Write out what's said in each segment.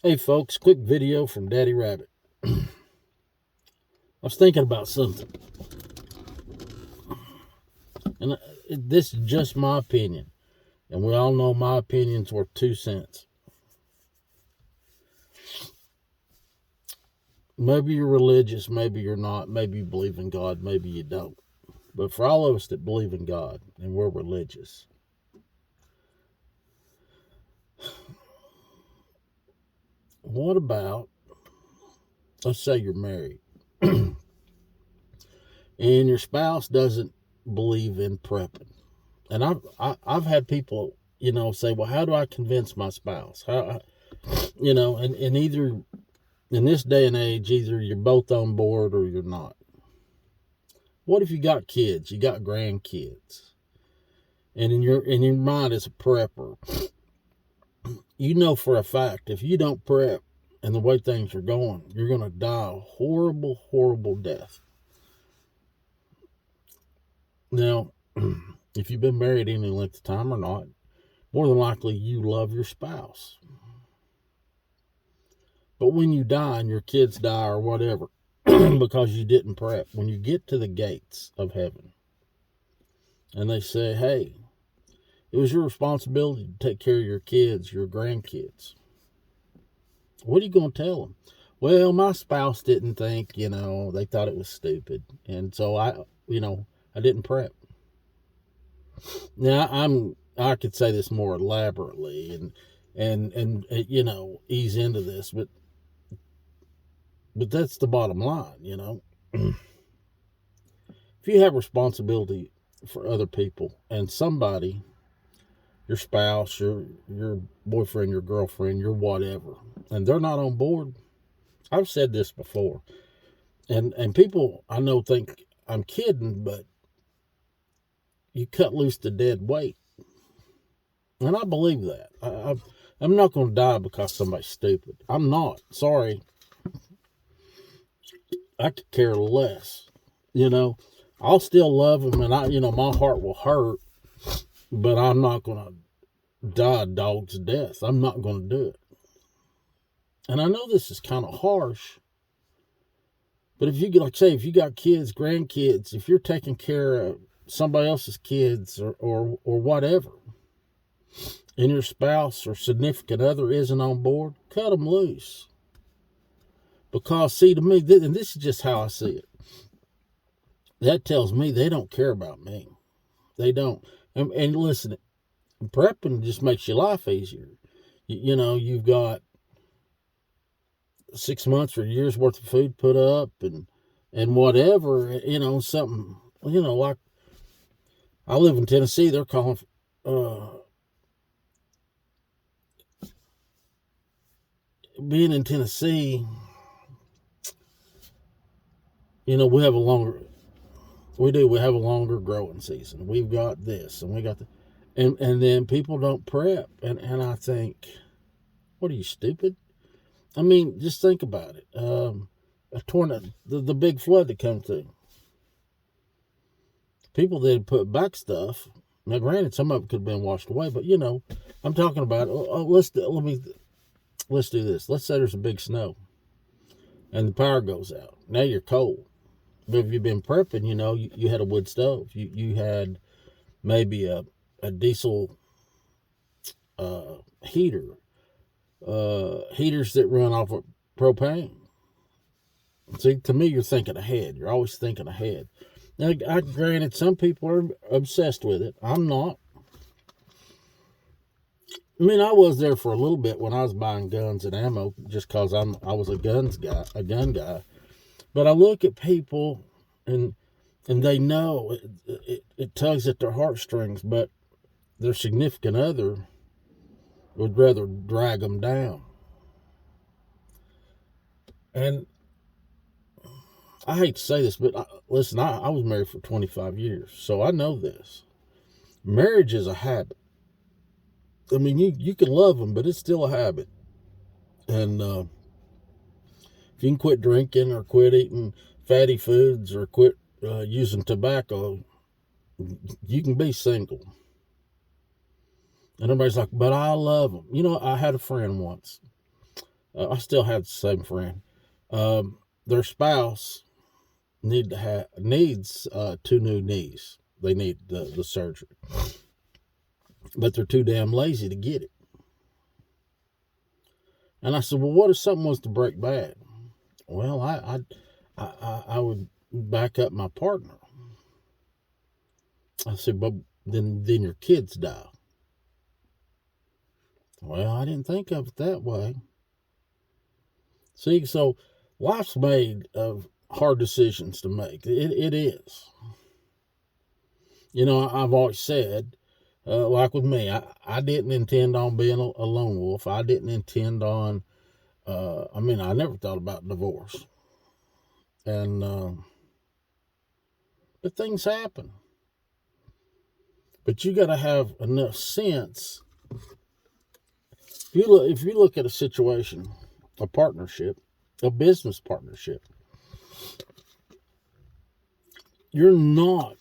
Hey folks, quick video from Daddy Rabbit. I was thinking about something, and this is just my opinion, and we all know my opinion's worth 2 cents. Maybe you're religious, maybe you're not, maybe you believe in God, maybe you don't. But for all of us that believe in God and we're religious, what about, let's say you're married and your spouse doesn't believe in prepping? And I've had people, say, well, how do I convince my spouse? And either in this day and age, either you're both on board or you're not. What if you got kids, you got grandkids, and in your mind as a prepper, you know for a fact if you don't prep and the way things are going, you're going to die a horrible, horrible death. Now, if you've been married any length of time or not, more than likely you love your spouse. But when you die and your kids die or whatever, because you didn't prep, when you get to the gates of heaven and they say, hey, it was your responsibility to take care of your kids, your grandkids, what are you going to tell them? Well, my spouse didn't think, they thought it was stupid. And so I didn't prep. Now I could say this more elaborately and ease into this, but that's the bottom line. If you have responsibility for other people and somebody, your spouse, your boyfriend, your girlfriend, your whatever, and they're not on board, I've said this before, and people I know think I'm kidding, but you cut loose the dead weight, and I believe that. I'm not going to die because somebody's stupid. I'm not. Sorry, I could care less. I'll still love them, and my heart will hurt, but I'm not going to die a dog's death. I'm not going to do it. And I know this is kind of harsh, but if you if you got kids, grandkids, if you're taking care of somebody else's kids or whatever, and your spouse or significant other isn't on board, cut them loose. Because see, to me, and this is just how I see it, that tells me they don't care about me. They don't. And listen, prepping just makes your life easier. You've got 6 months or a year's worth of food put up and whatever, something, like I live in Tennessee, they're calling, being in Tennessee, we have a longer growing season. We've got this and we got the, and then people don't prep. And I think, what are you, stupid? I mean, just think about it. A tornado, the big flood that came through. People that had put back stuff. Now, granted, some of it could have been washed away, but I'm talking about. Let's do this. Let's say there's a big snow, and the power goes out. Now you're cold. But if you've been prepping, you had a wood stove. You had maybe a diesel heater, heaters that run off of propane. See, to me, you're thinking ahead. You're always thinking ahead. Now, granted, some people are obsessed with it. I'm not. I mean, I was there for a little bit when I was buying guns and ammo, just because I was a gun guy. But I look at people, and they know it tugs at their heartstrings, but their significant other would rather drag them down. And I hate to say this, but listen, I was married for 25 years, so I know this. Marriage is a habit. I mean, you can love them, but it's still a habit. And if you can quit drinking or quit eating fatty foods or quit using tobacco, you can be single. And everybody's like, but I love them. I had a friend once. I still have the same friend. Their spouse needs 2 new knees. They need the surgery, but they're too damn lazy to get it. And I said, well, what if something was to break bad? Well, I would back up my partner. I said, but then your kids die. Well, I didn't think of it that way. See, so life's made of hard decisions to make. It is. You know, I've always said, like with me, I didn't intend on being a lone wolf. I didn't intend on, I never thought about divorce. And, but things happen. But you got to have enough sense. If you look at a situation, a partnership, a business partnership, you're not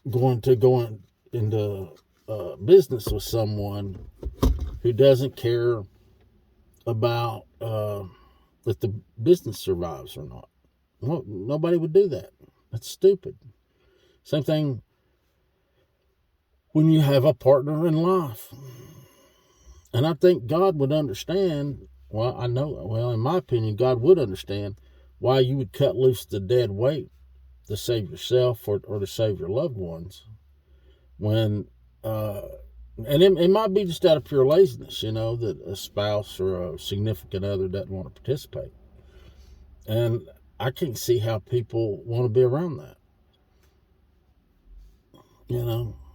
going to go into business with someone who doesn't care about if the business survives or not. Well, nobody would do that. That's stupid. Same thing when you have a partner in life. And I think God would understand, in my opinion, God would understand why you would cut loose the dead weight to save yourself or to save your loved ones. When, and it might be just out of pure laziness, that a spouse or a significant other doesn't want to participate. And I can't see how people want to be around that.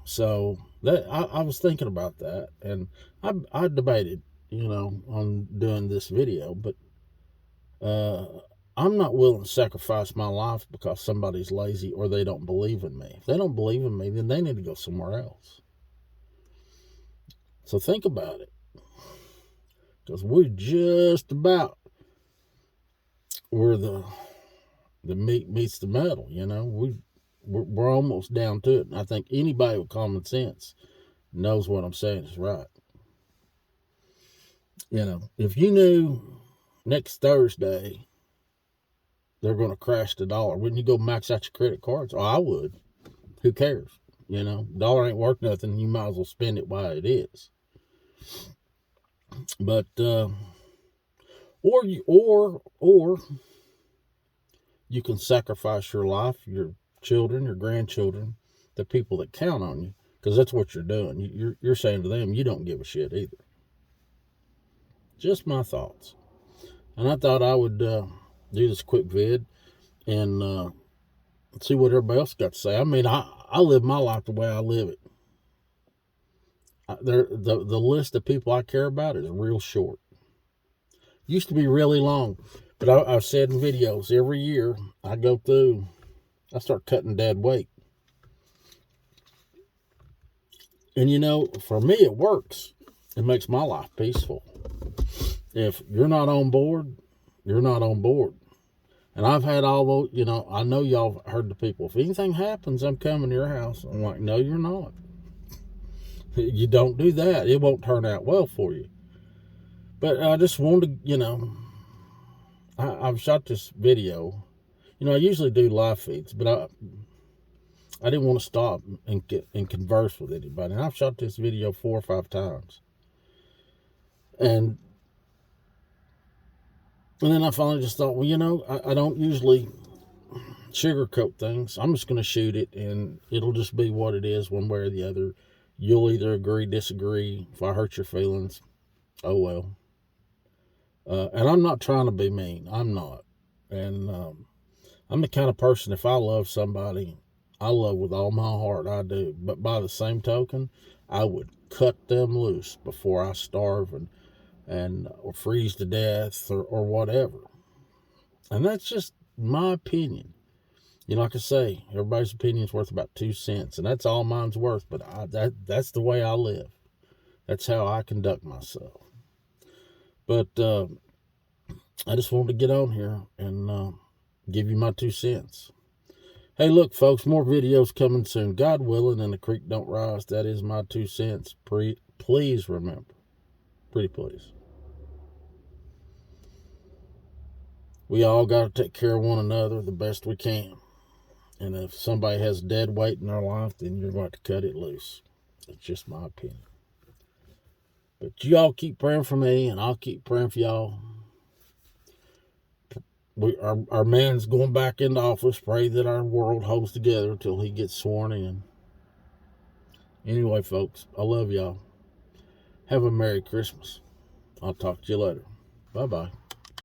So that I was thinking about that, and I debated, on doing this video, but I'm not willing to sacrifice my life because somebody's lazy or they don't believe in me. If they don't believe in me, then they need to go somewhere else. So think about it, because we're just about where the meat meets the metal. We're almost down to it. And I think anybody with common sense knows what I'm saying is right. If you knew next Thursday they're going to crash the dollar, wouldn't you go max out your credit cards? Oh, I would. Who cares? Dollar ain't worth nothing. You might as well spend it while it is. But or you can sacrifice your life, your children, your grandchildren, the people that count on you, because that's what you're doing. You're saying to them, you don't give a shit either. Just my thoughts. And I thought I would do this quick vid and see what everybody else got to say. I live my life the way I live it. The list of people I care about is real short. Used to be really long, but I've said in videos, every year I go through, I start cutting dead weight. And for me it works. It makes my life peaceful. If you're not on board, you're not on board. And I've had all those, I know y'all heard the people, if anything happens, I'm coming to your house. I'm like, no, you're not. You don't do that. It won't turn out well for you. But I just wanted to, I've shot this video. I usually do live feeds, but I didn't want to stop and converse with anybody. And I've shot this video 4 or 5 times. And then I finally just thought, I don't usually sugarcoat things. I'm just going to shoot it, and it'll just be what it is, one way or the other. You'll either agree, disagree. If I hurt your feelings, oh well. And I'm not trying to be mean. I'm not. And I'm the kind of person, if I love somebody, I love with all my heart. I do. But by the same token, I would cut them loose before I starve or freeze to death or whatever. And that's just my opinion. Like I say, everybody's opinion is worth about 2 cents, and that's all mine's worth. But that's the way I live. That's how I conduct myself. But I just wanted to get on here and give you my 2 cents. Hey, look, folks, more videos coming soon. God willing, and the creek don't rise. That is my 2 cents. Please remember. Pretty please. we all got to take care of one another the best we can. And if somebody has dead weight in their life, then you're going to cut it loose. It's just my opinion. But you all keep praying for me, and I'll keep praying for y'all. Our man's going back into office. Pray that our world holds together until he gets sworn in. Anyway, folks, I love y'all. Have a Merry Christmas. I'll talk to you later. Bye-bye.